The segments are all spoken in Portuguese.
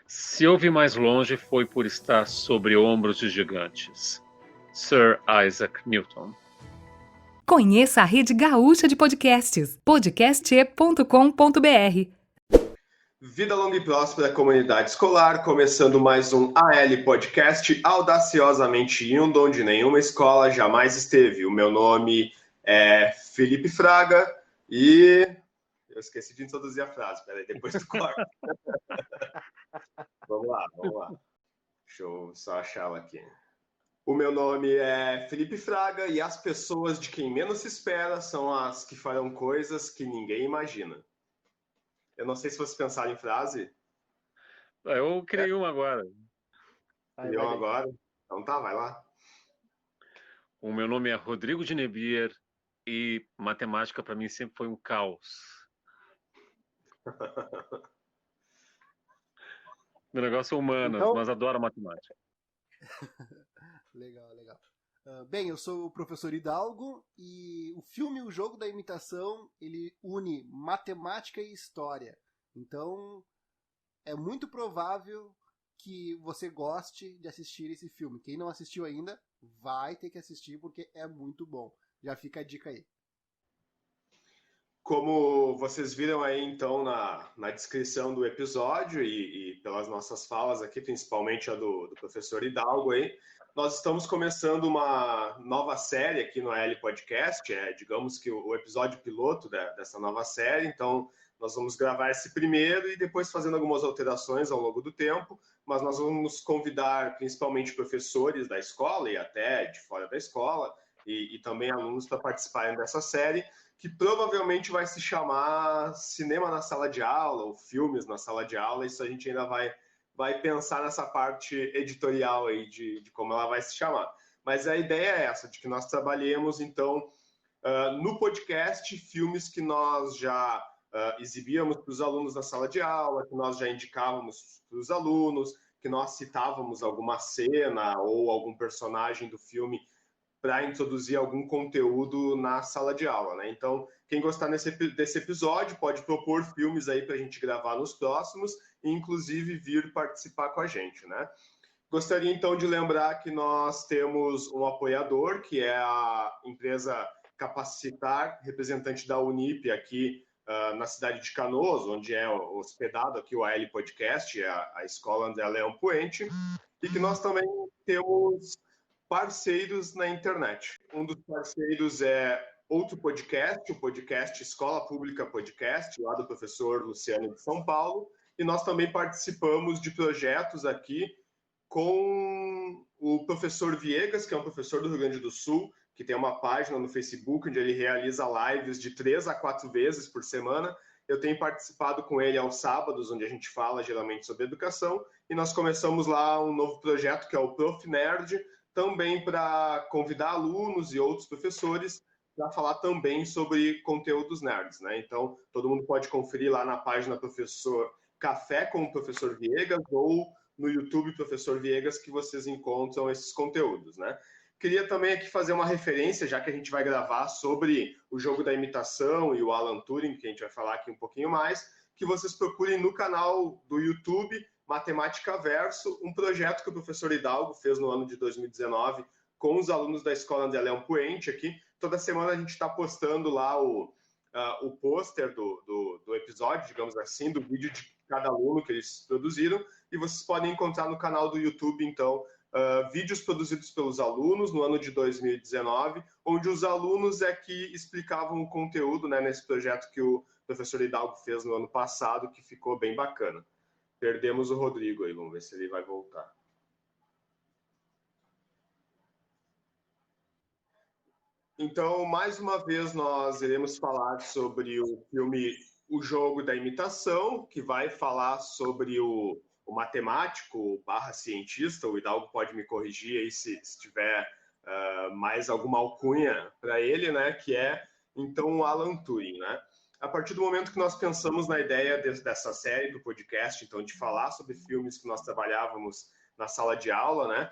Se eu vi mais longe foi por estar sobre ombros de gigantes. Sir Isaac Newton. Conheça a Rede Gaúcha de Podcasts, podcast.com.br. Vida longa e próspera, comunidade escolar, começando mais um AL Podcast, audaciosamente indo onde nenhuma escola jamais esteve. O meu nome é Felipe Fraga e... eu esqueci de introduzir a frase, peraí, depois do corte. Vamos lá. Deixa eu só achar ela aqui. O meu nome é Felipe Fraga e as pessoas de quem menos se espera são as que farão coisas que ninguém imagina. Eu não sei se vocês pensaram em frase. Eu criei uma agora. Criou agora? Então tá, vai lá. O meu nome é Rodrigo de Nebier e matemática para mim sempre foi um caos. Meu negócio é humanas, Então... mas adoro matemática. Legal. Bem, eu sou o professor Hidalgo e o filme O Jogo da Imitação, ele une matemática e história. Então, é muito provável que você goste de assistir esse filme. Quem não assistiu ainda, vai ter que assistir porque é muito bom. Já fica a dica aí. Como vocês viram aí, então, na descrição do episódio e pelas nossas falas aqui, principalmente a do professor Hidalgo aí, nós estamos começando uma nova série aqui no AL Podcast, digamos que o episódio piloto dessa nova série. Então, nós vamos gravar esse primeiro e depois fazendo algumas alterações ao longo do tempo, mas nós vamos convidar principalmente professores da escola e até de fora da escola e também alunos para participarem dessa série, que provavelmente vai se chamar Cinema na Sala de Aula ou Filmes na Sala de Aula. Isso a gente ainda vai pensar nessa parte editorial aí de como ela vai se chamar. Mas a ideia é essa, de que nós trabalhemos, então, no podcast, filmes que nós já exibíamos para os alunos na sala de aula, que nós já indicávamos para os alunos, que nós citávamos alguma cena ou algum personagem do filme para introduzir algum conteúdo na sala de aula, né? Então, quem gostar desse episódio pode propor filmes aí para a gente gravar nos próximos e, inclusive, vir participar com a gente, né? Gostaria, então, de lembrar que nós temos um apoiador, que é a empresa Capacitar, representante da Unip aqui na cidade de Canoas, onde é hospedado aqui o AL Podcast, a Escola André Leão Poente, e que nós também temos parceiros na internet. Um dos parceiros é outro podcast, o podcast Escola Pública Podcast, lá do professor Luciano de São Paulo, e nós também participamos de projetos aqui com o professor Viegas, que é um professor do Rio Grande do Sul, que tem uma página no Facebook onde ele realiza lives de 3 a 4 vezes por semana. Eu tenho participado com ele aos sábados, onde a gente fala geralmente sobre educação, e nós começamos lá um novo projeto que é o Prof. Nerd, também para convidar alunos e outros professores para falar também sobre conteúdos nerds, né? Então, todo mundo pode conferir lá na página Professor Café com o Professor Viegas ou no YouTube Professor Viegas, que vocês encontram esses conteúdos, né? Queria também aqui fazer uma referência, já que a gente vai gravar sobre o jogo da imitação e o Alan Turing, que a gente vai falar aqui um pouquinho mais, que vocês procurem no canal do YouTube Matemática Verso, um projeto que o professor Hidalgo fez no ano de 2019 com os alunos da Escola André Leão Poente aqui. Toda semana a gente está postando lá o pôster do episódio, digamos assim, do vídeo de cada aluno que eles produziram, e vocês podem encontrar no canal do YouTube, então, vídeos produzidos pelos alunos no ano de 2019, onde os alunos é que explicavam o conteúdo, né, nesse projeto que o professor Hidalgo fez no ano passado, que ficou bem bacana. Perdemos o Rodrigo aí, vamos ver se ele vai voltar. Então, mais uma vez, nós iremos falar sobre o filme O Jogo da Imitação, que vai falar sobre o matemático / cientista. O Hidalgo pode me corrigir aí se tiver mais alguma alcunha para ele, né? Que é, então, o Alan Turing, né? A partir do momento que nós pensamos na ideia dessa série do podcast, então, de falar sobre filmes que nós trabalhávamos na sala de aula, né?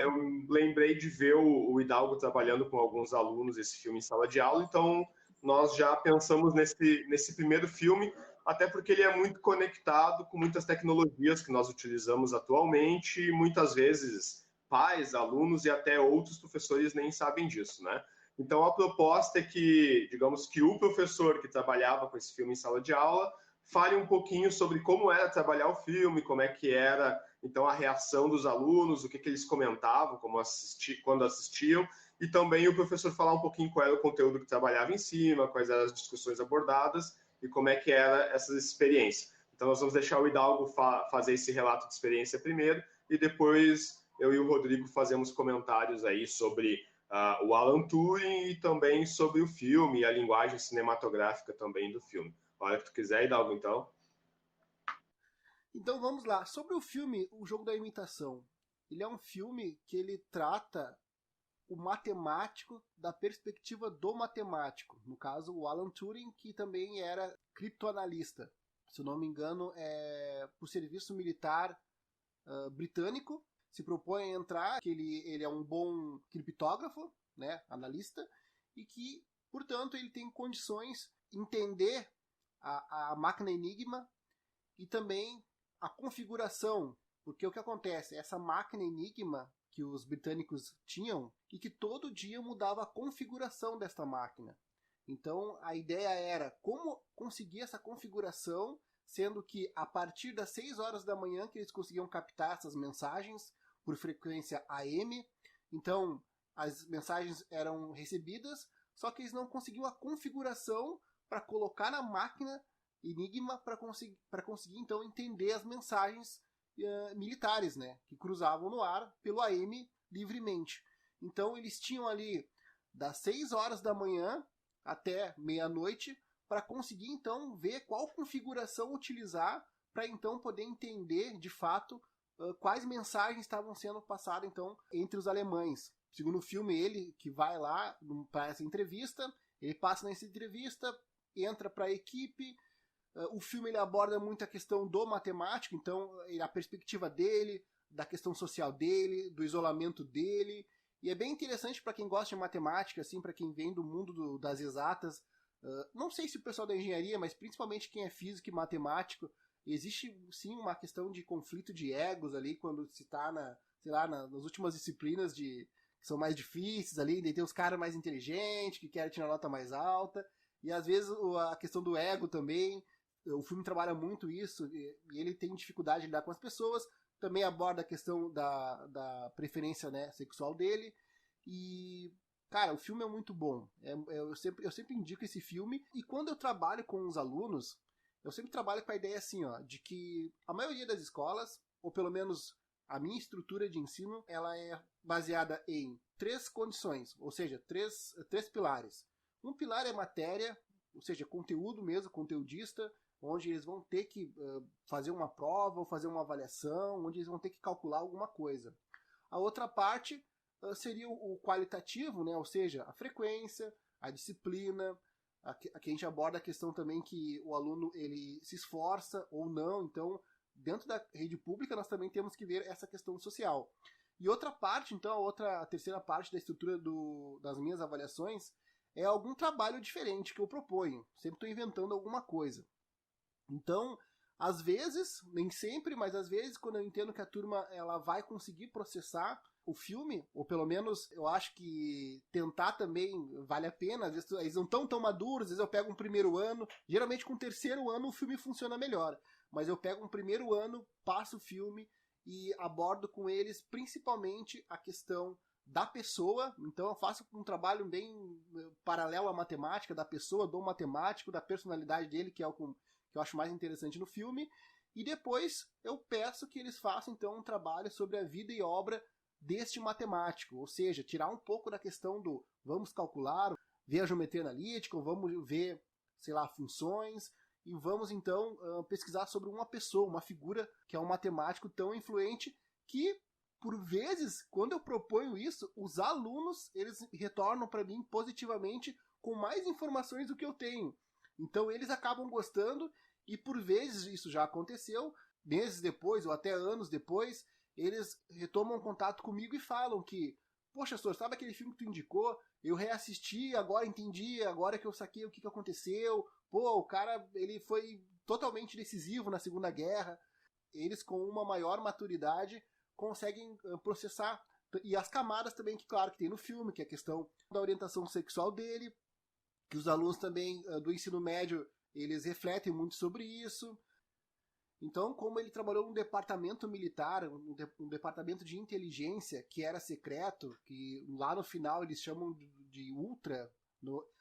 Eu lembrei de ver o Hidalgo trabalhando com alguns alunos esse filme em sala de aula, então nós já pensamos nesse primeiro filme, até porque ele é muito conectado com muitas tecnologias que nós utilizamos atualmente e muitas vezes pais, alunos e até outros professores nem sabem disso, né? Então, a proposta é que, digamos, que o professor que trabalhava com esse filme em sala de aula fale um pouquinho sobre como era trabalhar o filme, como é que era, então, a reação dos alunos, o que eles comentavam quando assistiam, e também o professor falar um pouquinho qual era o conteúdo que trabalhava em cima, quais eram as discussões abordadas e como é que era essa experiência. Então, nós vamos deixar o Hidalgo fazer esse relato de experiência primeiro, e depois eu e o Rodrigo fazemos comentários aí sobre o Alan Turing e também sobre o filme e a linguagem cinematográfica também do filme. A hora que tu quiser, Hidalgo, então. Então vamos lá. Sobre o filme O Jogo da Imitação. Ele é um filme que ele trata o matemático da perspectiva do matemático. No caso, o Alan Turing, que também era criptoanalista. Se eu não me engano, é por serviço militar britânico. Se propõe a entrar, que ele é um bom criptógrafo, né, analista, e que, portanto, ele tem condições de entender a máquina Enigma e também a configuração, porque o que acontece? Essa máquina Enigma que os britânicos tinham e que todo dia mudava a configuração desta máquina. Então, a ideia era como conseguir essa configuração, sendo que a partir das 6 horas da manhã que eles conseguiam captar essas mensagens por frequência AM. Então, as mensagens eram recebidas, só que eles não conseguiam a configuração para colocar na máquina Enigma para conseguir então entender as mensagens militares, né, que cruzavam no ar pelo AM livremente. Então, eles tinham ali das 6 horas da manhã até meia-noite para conseguir então ver qual configuração utilizar para então poder entender de fato quais mensagens estavam sendo passadas então entre os alemães. Segundo o filme, ele que vai lá para essa entrevista, ele passa nessa entrevista, entra para a equipe. O filme ele aborda muito a questão do matemático, então a perspectiva dele, da questão social dele, do isolamento dele. E é bem interessante para quem gosta de matemática, assim, para quem vem do mundo das exatas. Não sei se o pessoal da engenharia, mas principalmente quem é físico e matemático, existe sim uma questão de conflito de egos ali quando se está nas últimas disciplinas que são mais difíceis ali, daí tem os caras mais inteligentes que querem tirar nota mais alta, e às vezes a questão do ego também. O filme trabalha muito isso e ele tem dificuldade de lidar com as pessoas. Também aborda a questão da preferência, né, sexual dele. E, cara, o filme é muito bom. Eu sempre indico esse filme. E quando eu trabalho com os alunos, eu sempre trabalho com a ideia assim, ó, de que a maioria das escolas, ou pelo menos a minha estrutura de ensino, ela é baseada em 3 condições, ou seja, três pilares. Um pilar é matéria, ou seja, conteúdo mesmo, conteudista, onde eles vão ter que fazer uma prova ou fazer uma avaliação, onde eles vão ter que calcular alguma coisa. A outra parte seria o qualitativo, né? Ou seja, a frequência, a disciplina. Aqui a gente aborda a questão também que o aluno ele se esforça ou não. Então, dentro da rede pública, nós também temos que ver essa questão social. E outra parte, então, a terceira parte da estrutura das minhas avaliações é algum trabalho diferente que eu proponho. Sempre estou inventando alguma coisa. Então, às vezes, nem sempre, mas às vezes, quando eu entendo que a turma ela vai conseguir processar o filme, ou pelo menos eu acho que tentar também vale a pena, às vezes eles não estão tão maduros, às vezes eu pego um primeiro ano, geralmente com o terceiro ano o filme funciona melhor, mas eu pego um primeiro ano, passo o filme e abordo com eles principalmente a questão da pessoa. Então eu faço um trabalho bem paralelo à matemática, da pessoa, do matemático, da personalidade dele, que é o que eu acho mais interessante no filme, e depois eu peço que eles façam então um trabalho sobre a vida e obra deste matemático, ou seja, tirar um pouco da questão do vamos calcular, ver a geometria analítica, ou vamos ver, sei lá, funções, e vamos então pesquisar sobre uma pessoa, uma figura que é um matemático tão influente que, por vezes, quando eu proponho isso, os alunos eles retornam para mim positivamente com mais informações do que eu tenho. Então eles acabam gostando e por vezes isso já aconteceu, meses depois ou até anos depois, eles retomam contato comigo e falam que, poxa, senhor, sabe aquele filme que tu indicou? Eu reassisti, agora entendi, agora que eu saquei o que aconteceu. Pô, o cara, ele foi totalmente decisivo na Segunda Guerra. Eles, com uma maior maturidade, conseguem processar. E as camadas também, que claro, que tem no filme, que é a questão da orientação sexual dele, que os alunos também do ensino médio, eles refletem muito sobre isso. Então, como ele trabalhou num departamento militar, um departamento de inteligência, que era secreto, que lá no final eles chamam de Ultra.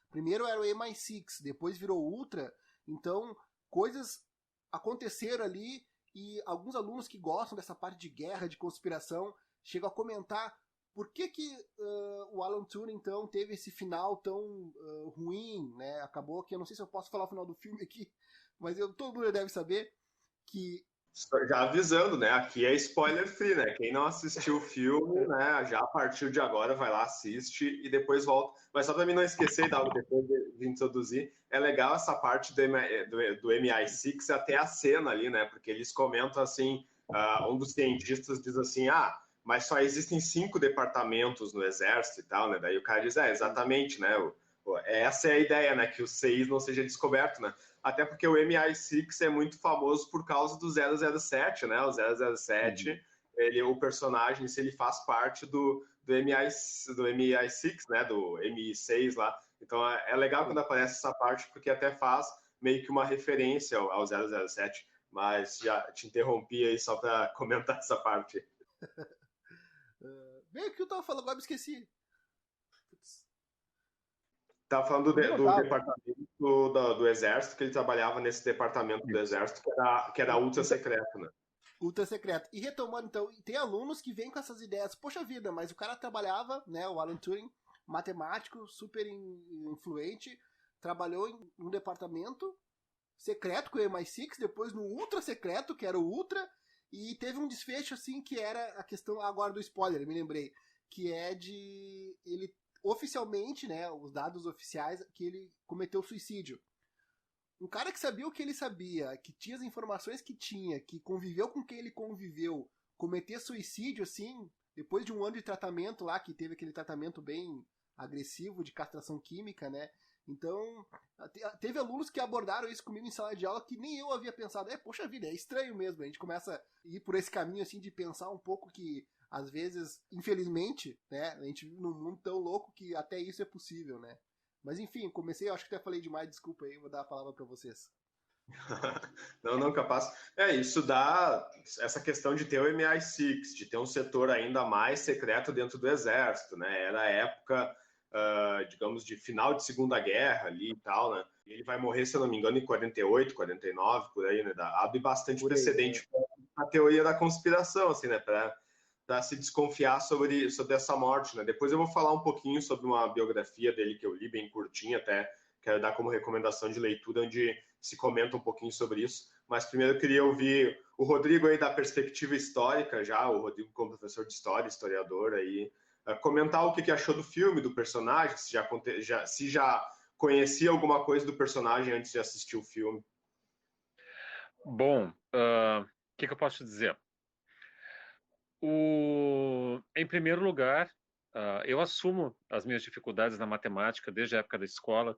Primeiro era o MI6, depois virou Ultra. Então, coisas aconteceram ali e alguns alunos que gostam dessa parte de guerra, de conspiração, chegam a comentar por que o Alan Turing, então, teve esse final tão ruim, né? Acabou que, eu não sei se eu posso falar o final do filme aqui, mas todo mundo deve saber que... Já avisando, né? Aqui é spoiler free, né? Quem não assistiu o filme, né? Já a partir de agora vai lá, assiste e depois volta. Mas só para mim não esquecer, depois de introduzir, é legal essa parte do MI6 até a cena ali, né? Porque eles comentam assim, um dos cientistas diz assim, mas só existem 5 departamentos no exército e tal, né? Daí o cara diz, exatamente, né? Essa é a ideia, né? Que o 6 não seja descoberto, né? Até porque o MI6 é muito famoso por causa do 007, né? O 007, o personagem, ele faz parte do MI6, né? Do MI6 lá. Então é legal quando aparece essa parte, porque até faz meio que uma referência ao 007. Mas já te interrompi aí só para comentar essa parte. Bem, o que eu tava falando agora, me esqueci. Estava falando do departamento do Exército, que ele trabalhava nesse departamento do Exército, que era ultra secreto, né? Ultra secreto. E retomando, então, tem alunos que vêm com essas ideias, poxa vida, mas o cara trabalhava, né, o Alan Turing, matemático, super influente, trabalhou em um departamento secreto com o MI6, depois no ultra secreto, que era o Ultra, e teve um desfecho, assim, que era a questão, agora do spoiler, me lembrei, que é de ele oficialmente, né, os dados oficiais, que ele cometeu suicídio. Um cara que sabia o que ele sabia, que tinha as informações que tinha, que conviveu com quem ele conviveu, cometer suicídio, assim, depois de um ano de tratamento lá, que teve aquele tratamento bem agressivo de castração química, né? Então, teve alunos que abordaram isso comigo em sala de aula que nem eu havia pensado. Poxa vida, é estranho mesmo. A gente começa a ir por esse caminho, assim, de pensar um pouco que, às vezes, infelizmente, né, a gente vive num mundo tão louco que até isso é possível, né? Mas enfim, comecei, acho que até falei demais, desculpa aí, vou dar a palavra para vocês. Não, capaz. Isso dá essa questão de ter o MI6, de ter um setor ainda mais secreto dentro do Exército, né? Era a época, digamos, de final de Segunda Guerra ali e tal, né? Ele vai morrer, se eu não me engano, em 48, 49, por aí, né? Abre bastante precedente para a teoria da conspiração, assim, né? Para se desconfiar sobre essa morte, né? Depois eu vou falar um pouquinho sobre uma biografia dele que eu li, bem curtinha até, quero dar como recomendação de leitura, onde se comenta um pouquinho sobre isso. Mas primeiro eu queria ouvir o Rodrigo aí da perspectiva histórica já, o Rodrigo como professor de história, historiador aí, comentar o que achou do filme, do personagem, se já conhecia alguma coisa do personagem antes de assistir o filme. Bom, o que eu posso te dizer? Em primeiro lugar, eu assumo as minhas dificuldades na matemática desde a época da escola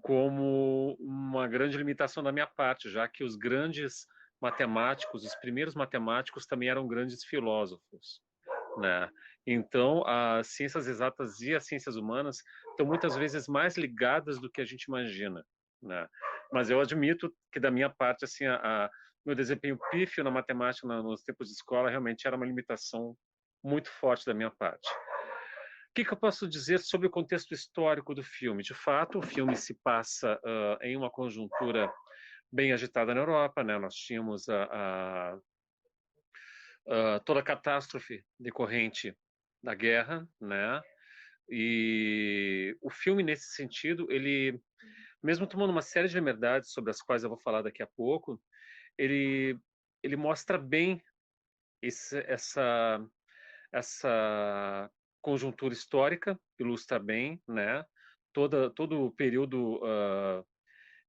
como uma grande limitação da minha parte, já que os grandes matemáticos, os primeiros matemáticos também eram grandes filósofos, né? Então, as ciências exatas e as ciências humanas estão muitas vezes mais ligadas do que a gente imagina, né? Mas eu admito que da minha parte, assim, meu desempenho pífio na matemática nos tempos de escola realmente era uma limitação muito forte da minha parte. O que eu posso dizer sobre o contexto histórico do filme? De fato, o filme se passa em uma conjuntura bem agitada na Europa, né? Nós tínhamos toda a catástrofe decorrente da guerra, né? E o filme, nesse sentido, ele, mesmo tomando uma série de liberdades sobre as quais eu vou falar daqui a pouco, ele mostra bem essa conjuntura histórica, ilustra bem, né? Todo o período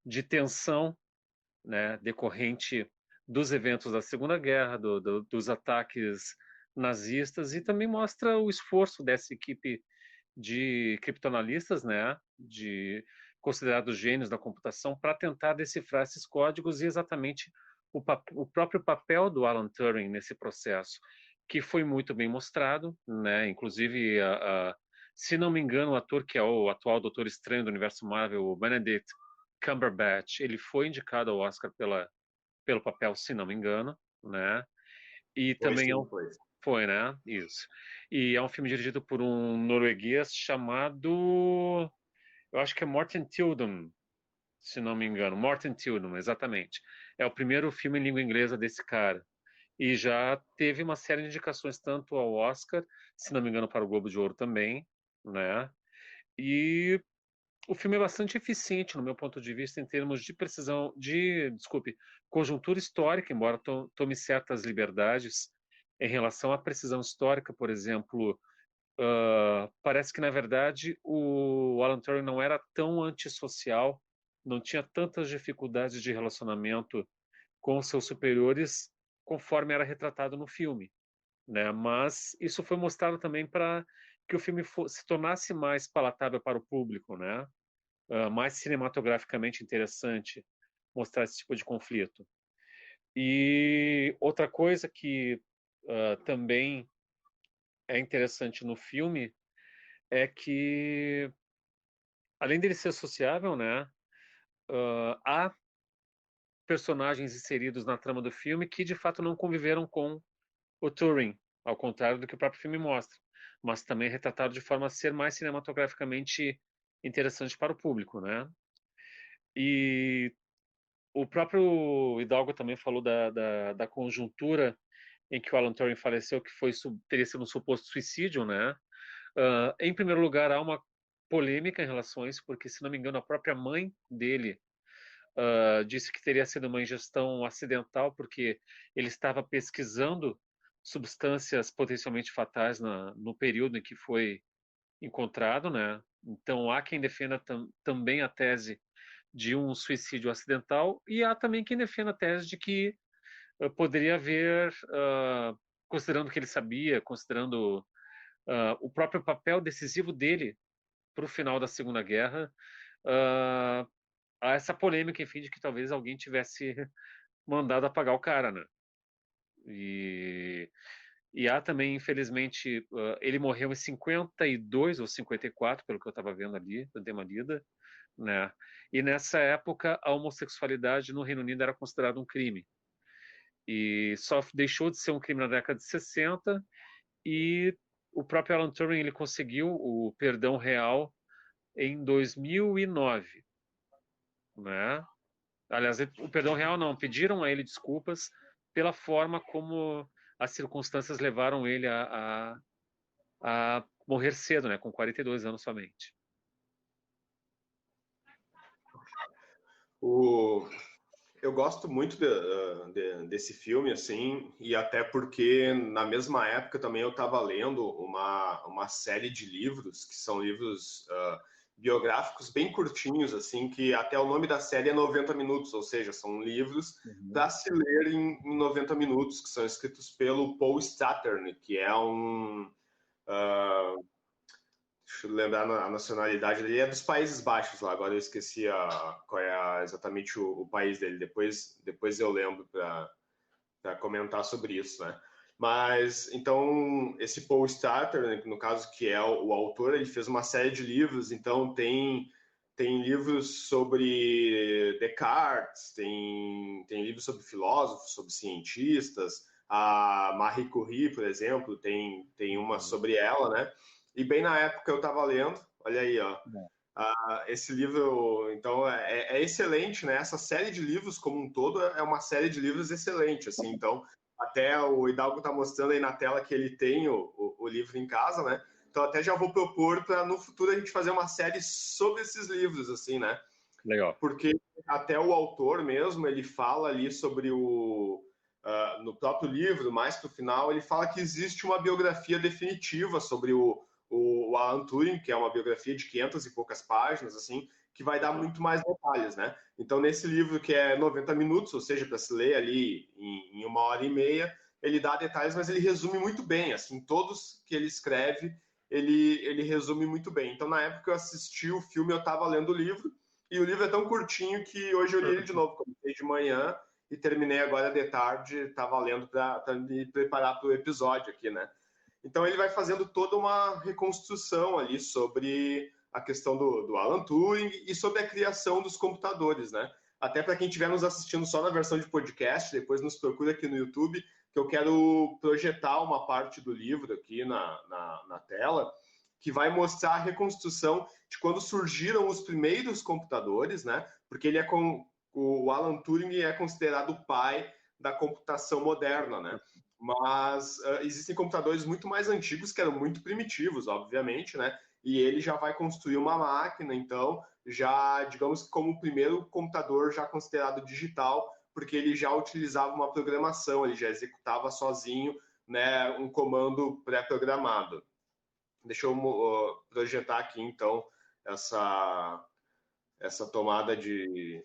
de tensão, né, decorrente dos eventos da Segunda Guerra, dos ataques nazistas, e também mostra o esforço dessa equipe de criptoanalistas, né, de considerados gênios da computação, para tentar decifrar esses códigos e exatamente o próprio papel do Alan Turing nesse processo, que foi muito bem mostrado, né? Inclusive, se não me engano, o ator que é o atual Doutor Estranho do universo Marvel, o Benedict Cumberbatch, ele foi indicado ao Oscar pelo papel, se não me engano, né? E também foi, né? Isso. E é um filme dirigido por um norueguês chamado, eu acho que é Morten Tyldum, se não me engano. Morten Tyldum, exatamente. É o primeiro filme em língua inglesa desse cara. E já teve uma série de indicações tanto ao Oscar, se não me engano, para o Globo de Ouro também, né? E o filme é bastante eficiente, no meu ponto de vista, em termos de precisão, conjuntura histórica, embora tome certas liberdades em relação à precisão histórica, por exemplo. Parece que, na verdade, o Alan Turing não era tão antissocial, não tinha tantas dificuldades de relacionamento com seus superiores, conforme era retratado no filme, né? Mas isso foi mostrado também para que o filme se tornasse mais palatável para o público, né? Mais cinematograficamente interessante mostrar esse tipo de conflito. E outra coisa que também é interessante no filme é que, além dele ser sociável, né, há personagens inseridos na trama do filme que de fato não conviveram com o Turing, ao contrário do que o próprio filme mostra, mas também retratado de forma a ser mais cinematograficamente interessante para o público, né? E o próprio Hidalgo também falou da conjuntura em que o Alan Turing faleceu, que teria sido um suposto suicídio, né? Em primeiro lugar, há uma polêmica em relação a isso, porque, se não me engano, a própria mãe dele disse que teria sido uma ingestão acidental, porque ele estava pesquisando substâncias potencialmente fatais no período em que foi encontrado, né? Então, há quem defenda também a tese de um suicídio acidental, e há também quem defenda a tese de que poderia haver, considerando que ele sabia, considerando o próprio papel decisivo dele para o final da Segunda Guerra, há essa polêmica, enfim, de que talvez alguém tivesse mandado apagar o cara, né? E há também, infelizmente, ele morreu em 52 ou 54, pelo que eu estava vendo ali, eu dei uma lida, né? E nessa época, a homossexualidade no Reino Unido era considerada um crime. E só deixou de ser um crime na década de 60, e o próprio Alan Turing ele conseguiu o perdão real em 2009, né? Aliás, o perdão real não, pediram a ele desculpas pela forma como as circunstâncias levaram ele a morrer cedo, né? Com 42 anos somente. Eu gosto muito desse filme, assim, e até porque na mesma época também eu estava lendo uma série de livros, que são livros biográficos bem curtinhos, assim, que até o nome da série é 90 minutos, ou seja, são livros para se ler em 90 minutos, que são escritos pelo Paul Stattern, que é um... deixa eu lembrar a nacionalidade dele, é dos Países Baixos lá, agora eu esqueci qual é exatamente o país dele, depois eu lembro para comentar sobre isso, né? Mas, então, esse Paul Stattern, no caso, que é o autor, ele fez uma série de livros, então tem livros sobre Descartes, tem livros sobre filósofos, sobre cientistas, a Marie Curie, por exemplo, tem uma sobre ela, né? E bem na época eu estava lendo, olha aí, ó. Esse livro, então, é excelente, né? Essa série de livros como um todo é uma série de livros excelente, assim. Então, até o Hidalgo está mostrando aí na tela que ele tem o livro em casa, né? Então, até já vou propor para no futuro a gente fazer uma série sobre esses livros, assim, né? Legal. Porque até o autor mesmo, ele fala ali sobre no próprio livro, mais para o final, ele fala que existe uma biografia definitiva sobre o Alan Turing, que é uma biografia de 500 e poucas páginas, assim, que vai dar muito mais detalhes, né? Então, nesse livro, que é 90 minutos, ou seja, para se ler ali em 1h30, ele dá detalhes, mas ele resume muito bem, assim, todos que ele escreve, ele resume muito bem. Então, na época que eu assisti o filme, eu estava lendo o livro, E o livro é tão curtinho que hoje eu li ele de novo. Comecei de manhã e terminei agora de tarde. Tá valendo para me preparar para o episódio aqui, né? Então ele vai fazendo toda uma reconstrução ali sobre a questão do Alan Turing e sobre a criação dos computadores, né? Até para quem estiver nos assistindo só na versão de podcast, depois nos procura aqui no YouTube, que eu quero projetar uma parte do livro aqui na tela, que vai mostrar a reconstrução de quando surgiram os primeiros computadores, né? Porque o Alan Turing é considerado o pai da computação moderna, né? Mas existem computadores muito mais antigos que eram muito primitivos, obviamente, né? E ele já vai construir uma máquina, então, já, digamos, como o primeiro computador já considerado digital, porque ele já utilizava uma programação, ele já executava sozinho, né, um comando pré-programado. Deixa eu projetar aqui, então, essa tomada de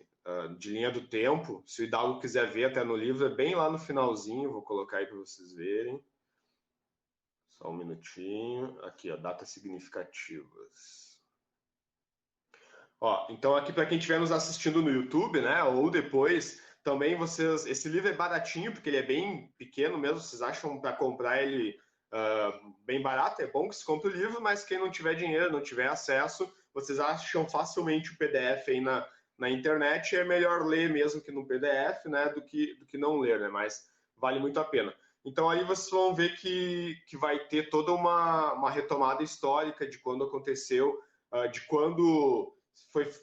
linha do tempo. Se o Hidalgo quiser ver até no livro, é bem lá no finalzinho, vou colocar aí para vocês verem. Só um minutinho. Aqui, ó, datas significativas. Ó, então aqui para quem estiver nos assistindo no YouTube, né, ou depois, também vocês, esse livro é baratinho, porque ele é bem pequeno mesmo, vocês acham para comprar ele bem barato, é bom que se compre o livro, mas quem não tiver dinheiro, não tiver acesso, vocês acham facilmente o PDF aí na internet, é melhor ler mesmo que no PDF, né, do que não ler, né, mas vale muito a pena. Então aí vocês vão ver que vai ter toda uma retomada histórica de quando aconteceu, de quando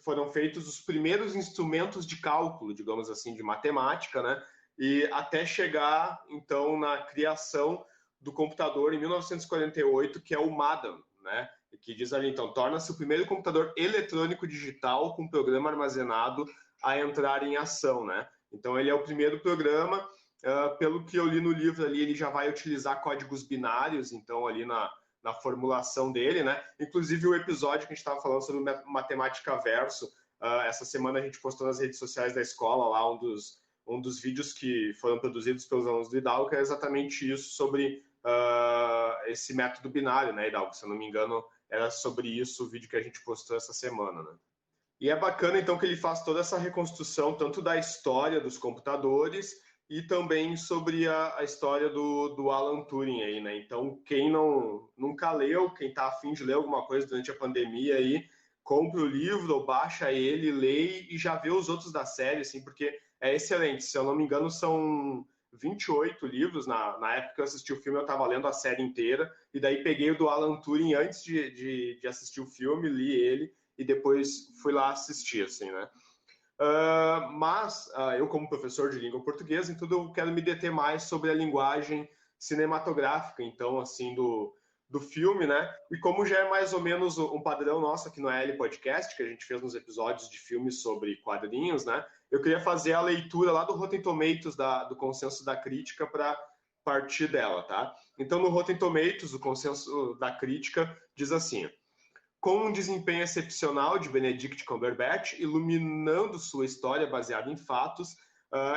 foram feitos os primeiros instrumentos de cálculo, digamos assim, de matemática, né, e até chegar, então, na criação do computador em 1948, que é o Madam, né? Que diz ali, então, torna-se o primeiro computador eletrônico digital com programa armazenado a entrar em ação, né? Então, ele é o primeiro programa, pelo que eu li no livro ali, ele já vai utilizar códigos binários, então, ali na formulação dele, né? Inclusive, o episódio que a gente estava falando sobre matemática verso, essa semana a gente postou nas redes sociais da escola lá um dos vídeos que foram produzidos pelos alunos do Hidalgo, que é exatamente isso, sobre esse método binário, né, Hidalgo? Se eu não me engano, era sobre isso o vídeo que a gente postou essa semana, né? E é bacana, então, que ele faz toda essa reconstrução, tanto da história dos computadores e também sobre a história do Alan Turing aí, né? Então, quem nunca leu, quem está afim de ler alguma coisa durante a pandemia aí, compre o livro ou baixa ele, lê e já vê os outros da série, assim, porque é excelente. Se eu não me engano, são 28 livros. Na época que eu assisti o filme, eu estava lendo a série inteira, e daí peguei o do Alan Turing antes de assistir o filme, li ele, e depois fui lá assistir, assim, né? Mas eu, como professor de língua portuguesa, então eu quero me deter mais sobre a linguagem cinematográfica, então, assim, do filme, né? E como já é mais ou menos um padrão nosso aqui no AL Podcast, que a gente fez nos episódios de filmes sobre quadrinhos, né? Eu queria fazer a leitura lá do Rotten Tomatoes, do consenso da crítica, para partir dela, tá? Então, no Rotten Tomatoes, o consenso da crítica diz assim: com um desempenho excepcional de Benedict Cumberbatch, iluminando sua história baseada em fatos,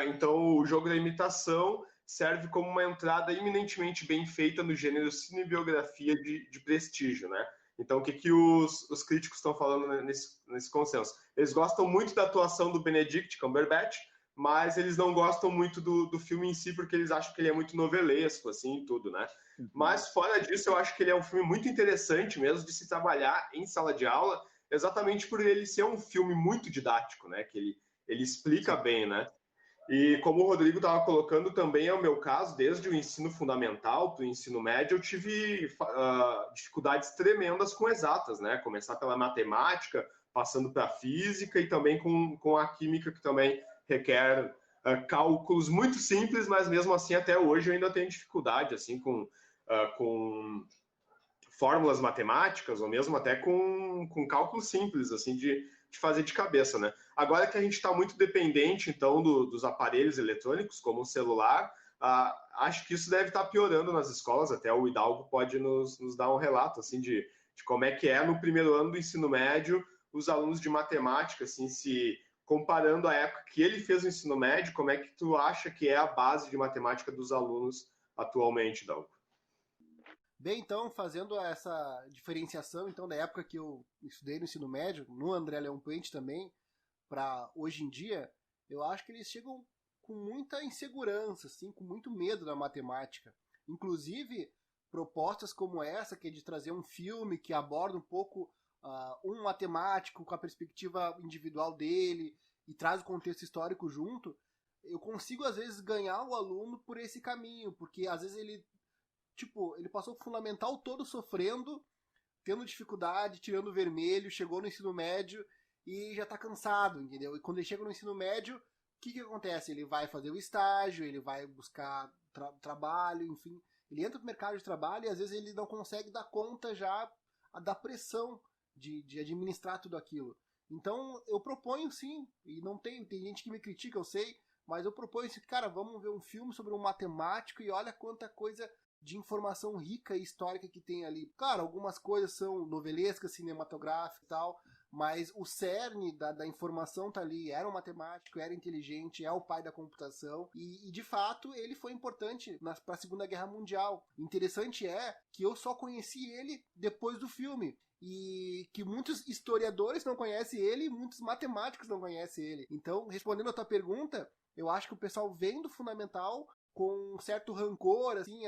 então o jogo da imitação serve como uma entrada eminentemente bem feita no gênero cinebiografia de prestígio, né? Então, o que os críticos estão falando nesse consenso? Eles gostam muito da atuação do Benedict Cumberbatch, mas eles não gostam muito do filme em si, porque eles acham que ele é muito novelesco, assim, e tudo, né? Mas, fora disso, eu acho que ele é um filme muito interessante mesmo de se trabalhar em sala de aula, exatamente por ele ser um filme muito didático, né? Que ele explica bem, né? E como o Rodrigo estava colocando, também é o meu caso, desde o ensino fundamental para o ensino médio, eu tive dificuldades tremendas com exatas, né? Começar pela matemática, passando para a física e também com a química, que também requer cálculos muito simples, mas mesmo assim, até hoje, eu ainda tenho dificuldade, assim, com fórmulas matemáticas, ou mesmo até com cálculos simples, assim, de fazer de cabeça, né? Agora que a gente está muito dependente, então, dos aparelhos eletrônicos, como o celular, acho que isso deve estar piorando nas escolas. Até o Hidalgo pode nos dar um relato, assim, de como é que é no primeiro ano do ensino médio os alunos de matemática, assim, se comparando a época que ele fez o ensino médio, como é que tu acha que é a base de matemática dos alunos atualmente, Hidalgo? Bem, então, fazendo essa diferenciação, então, da época que eu estudei no ensino médio, no André Leão Puente também, para hoje em dia, eu acho que eles chegam com muita insegurança, assim, com muito medo da matemática. Inclusive, propostas como essa, que é de trazer um filme que aborda um pouco um matemático com a perspectiva individual dele e traz o contexto histórico junto, eu consigo, às vezes, ganhar o aluno por esse caminho, porque, às vezes, ele passou o fundamental todo sofrendo, tendo dificuldade, tirando vermelho, chegou no ensino médio e já está cansado, entendeu? E quando ele chega no ensino médio, o que acontece? Ele vai fazer o estágio, ele vai buscar trabalho, enfim. Ele entra no mercado de trabalho e às vezes ele não consegue dar conta já da pressão de administrar tudo aquilo. Então eu proponho sim, e não tem gente que me critica, eu sei, mas eu proponho assim, cara, vamos ver um filme sobre um matemático e olha quanta coisa de informação rica e histórica que tem ali. Claro, algumas coisas são novelescas, cinematográficas e tal, mas o cerne da informação tá ali. Era um matemático, era inteligente, é o pai da computação e de fato ele foi importante para a Segunda Guerra Mundial. Interessante é que eu só conheci ele depois do filme e que muitos historiadores não conhecem ele e muitos matemáticos não conhecem ele. Então, respondendo a tua pergunta, eu acho que o pessoal vem do fundamental com um certo rancor, assim,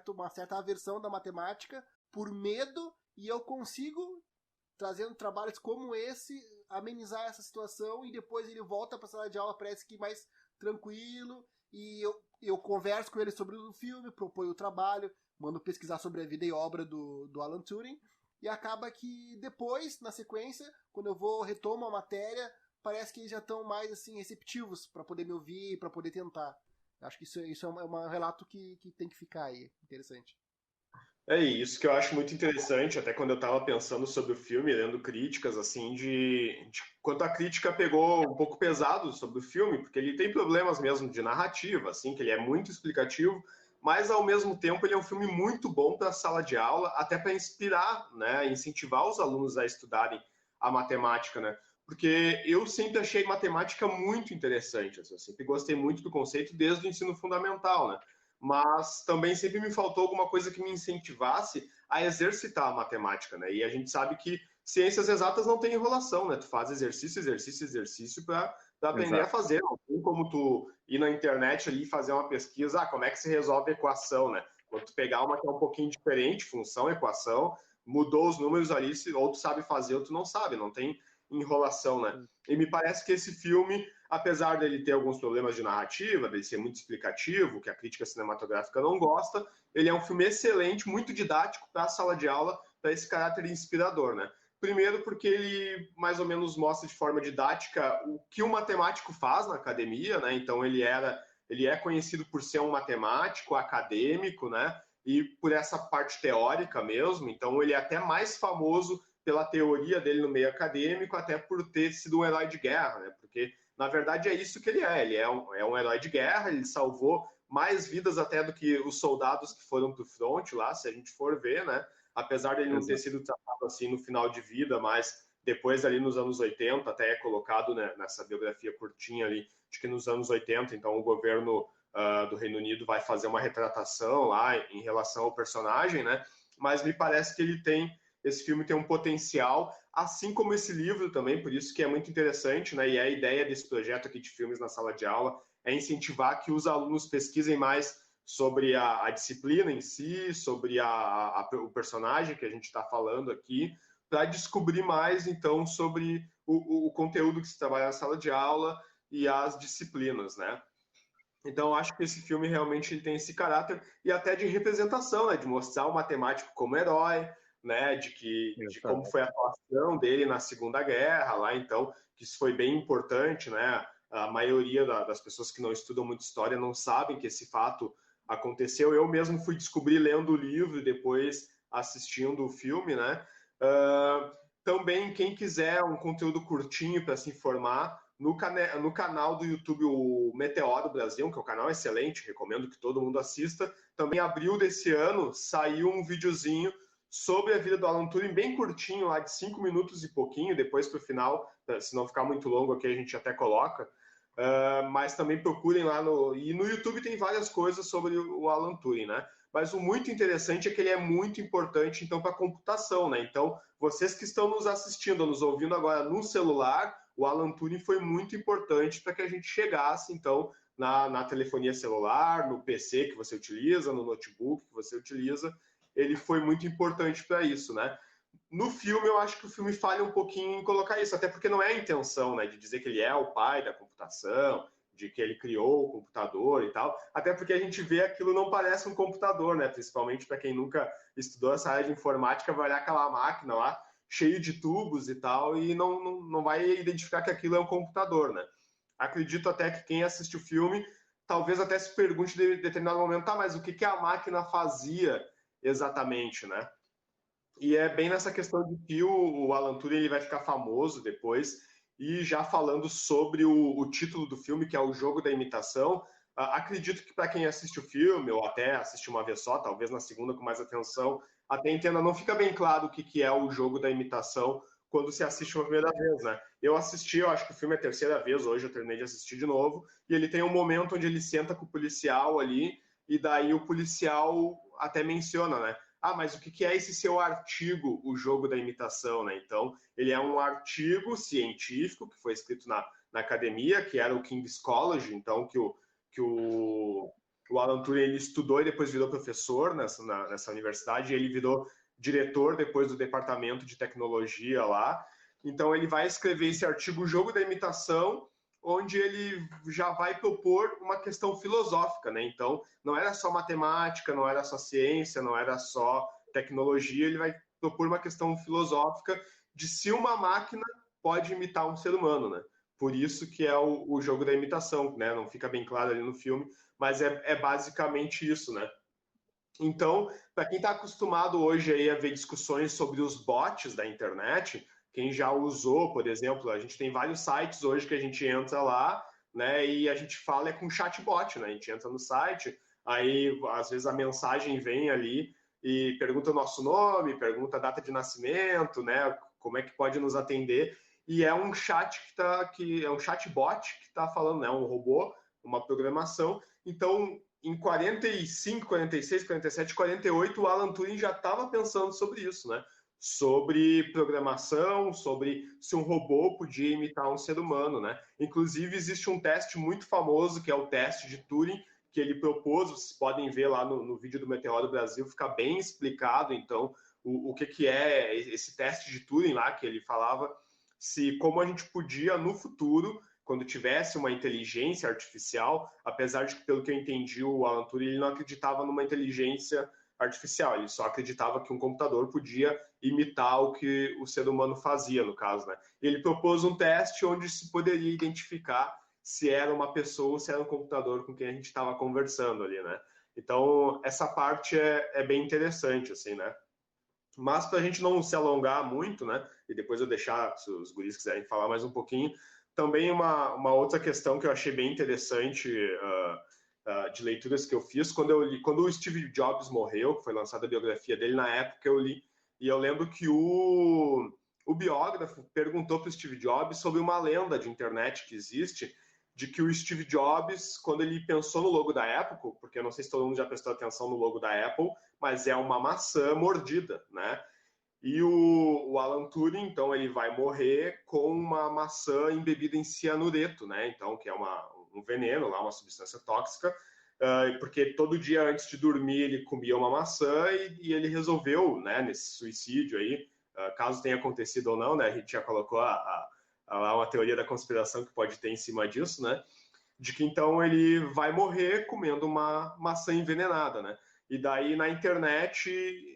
uma certa aversão da matemática por medo, e eu consigo, trazendo trabalhos como esse, amenizar essa situação, e depois ele volta para a sala de aula, parece que mais tranquilo, e eu converso com ele sobre o filme, proponho o trabalho, mando pesquisar sobre a vida e obra do Alan Turing, e acaba que depois, na sequência, quando eu retomo a matéria, parece que eles já estão mais assim, receptivos para poder me ouvir, para poder tentar. Acho que isso é um relato que tem que ficar aí. Interessante. É isso que eu acho muito interessante, até quando eu estava pensando sobre o filme, lendo críticas, assim, de quanto a crítica pegou um pouco pesado sobre o filme, porque ele tem problemas mesmo de narrativa, assim, que ele é muito explicativo, mas ao mesmo tempo ele é um filme muito bom para a sala de aula, até para inspirar, né, incentivar os alunos a estudarem a matemática, né? Porque eu sempre achei matemática muito interessante, assim, eu sempre gostei muito do conceito desde o ensino fundamental, né? Mas também sempre me faltou alguma coisa que me incentivasse a exercitar a matemática, né? E a gente sabe que ciências exatas não tem enrolação, né? Tu faz exercício, exercício, exercício para aprender a fazer. Não tem como tu ir na internet ali e fazer uma pesquisa, como é que se resolve a equação, né? Quando tu pegar uma que é um pouquinho diferente, função, equação, mudou os números ali, ou tu sabe fazer ou tu não sabe, não tem enrolação, né? E me parece que esse filme, apesar dele ter alguns problemas de narrativa, dele ser muito explicativo, que a crítica cinematográfica não gosta, ele é um filme excelente, muito didático para a sala de aula, para esse caráter inspirador, né? Primeiro porque ele mais ou menos mostra de forma didática o que o matemático faz na academia, né? Então ele é conhecido por ser um matemático acadêmico, né? E por essa parte teórica mesmo, então ele é até mais famoso pela teoria dele no meio acadêmico, até por ter sido um herói de guerra, né? Porque, na verdade, é isso que ele é um herói de guerra, ele salvou mais vidas até do que os soldados que foram para o front lá, se a gente for ver, né? Apesar dele não ter sido tratado assim no final de vida, mas depois ali nos anos 80, até é colocado, né, nessa biografia curtinha ali, de que nos anos 80, então o governo do Reino Unido vai fazer uma retratação lá em relação ao personagem, né? Mas me parece que esse filme tem um potencial, assim como esse livro também, por isso que é muito interessante, né? E a ideia desse projeto aqui de filmes na sala de aula é incentivar que os alunos pesquisem mais sobre a disciplina em si, sobre o personagem que a gente está falando aqui, para descobrir mais, então, sobre o conteúdo que se trabalha na sala de aula e as disciplinas, né? Então, acho que esse filme realmente tem esse caráter e até de representação, né? De mostrar o matemático como herói, né? De como foi a atuação dele na Segunda Guerra lá, então, que isso foi bem importante, né? A maioria das pessoas que não estudam muito história não sabem que esse fato aconteceu. Eu mesmo fui descobrir lendo o livro e depois assistindo o filme, né? Também, quem quiser um conteúdo curtinho para se informar, no canal do YouTube, o Meteoro Brasil, que é um canal excelente, recomendo que todo mundo assista. Também, em abril desse ano, saiu um videozinho sobre a vida do Alan Turing, bem curtinho, lá de 5 minutos e pouquinho, depois para o final, se não ficar muito longo aqui, a gente até coloca. Mas também procurem lá e no YouTube tem várias coisas sobre o Alan Turing, né? Mas o muito interessante é que ele é muito importante, então, para a computação, né? Então, vocês que estão nos assistindo, nos ouvindo agora no celular o Alan Turing foi muito importante para que a gente chegasse, então, na telefonia celular, no PC que você utiliza, no notebook que você utiliza, ele foi muito importante para isso, né? No filme, eu acho que o filme falha um pouquinho em colocar isso, até porque não é a intenção, né, de dizer que ele é o pai da computação, de que ele criou o computador e tal, até porque a gente vê aquilo não parece um computador, né, principalmente para quem nunca estudou essa área de informática, vai olhar aquela máquina lá, cheio de tubos e tal, e não vai identificar que aquilo é um computador, né. Acredito até que quem assiste o filme talvez até se pergunte de determinado momento, tá, mas o que a máquina fazia exatamente, né? E é bem nessa questão de que o Alan Turing ele vai ficar famoso depois. E já falando sobre o título do filme, que é O Jogo da Imitação, acredito que para quem assiste o filme, ou até assiste uma vez só, talvez na segunda com mais atenção, até entenda, não fica bem claro o que é o jogo da imitação quando se assiste uma primeira vez, né? Eu assisti, eu acho que o filme é a terceira vez, hoje eu terminei de assistir de novo, e ele tem um momento onde ele senta com o policial ali, e daí o policial até menciona, né? Ah, mas o que é esse seu artigo, O Jogo da Imitação, né? Então, ele é um artigo científico que foi escrito na academia, que era o King's College, então, que o Alan Turing ele estudou e depois virou professor nessa universidade, e ele virou diretor depois do departamento de tecnologia lá. Então, ele vai escrever esse artigo, O Jogo da Imitação, onde ele já vai propor uma questão filosófica, né? Então, não era só matemática, não era só ciência, não era só tecnologia, ele vai propor uma questão filosófica de se uma máquina pode imitar um ser humano, né? Por isso que é o jogo da imitação, né? Não fica bem claro ali no filme, mas é basicamente isso, né? Então, para quem está acostumado hoje aí a ver discussões sobre os bots da internet, quem já usou, por exemplo, a gente tem vários sites hoje que a gente entra lá, né, e a gente fala com chatbot, né, a gente entra no site, aí às vezes a mensagem vem ali e pergunta o nosso nome, pergunta a data de nascimento, né, como é que pode nos atender, e é um chat é um chatbot que está falando, né, um robô, uma programação, então em 45, 46, 47, 48, o Alan Turing já estava pensando sobre isso, né? Sobre programação, sobre se um robô podia imitar um ser humano, né? Inclusive, existe um teste muito famoso, que é o teste de Turing, que ele propôs, vocês podem ver lá no vídeo do Meteoro Brasil, fica bem explicado, então, o que é esse teste de Turing lá, que ele falava, se como a gente podia, no futuro, quando tivesse uma inteligência artificial, apesar de que, pelo que eu entendi, o Alan Turing ele não acreditava numa inteligência artificial, ele só acreditava que um computador podia imitar o que o ser humano fazia, no caso, né? Ele propôs um teste onde se poderia identificar se era uma pessoa ou se era um computador com quem a gente estava conversando ali, né? Então, essa parte é bem interessante, assim, né? Mas para a gente não se alongar muito, né? E depois eu deixar, se os guris quiserem falar mais um pouquinho, também uma outra questão que eu achei bem interessante de leituras que eu fiz, quando o Steve Jobs morreu, que foi lançada a biografia dele, na época eu li, e eu lembro que o biógrafo perguntou para o Steve Jobs sobre uma lenda de internet que existe, de que o Steve Jobs, quando ele pensou no logo da Apple, porque eu não sei se todo mundo já prestou atenção no logo da Apple, mas é uma maçã mordida, né? E o Alan Turing, então, ele vai morrer com uma maçã embebida em cianureto, né? Então, que é um veneno, lá, uma substância tóxica, porque todo dia antes de dormir ele comia uma maçã e ele resolveu, né, nesse suicídio aí, caso tenha acontecido ou não, né? A gente já colocou lá uma teoria da conspiração que pode ter em cima disso, né? De que então ele vai morrer comendo uma maçã envenenada, né? E daí na internet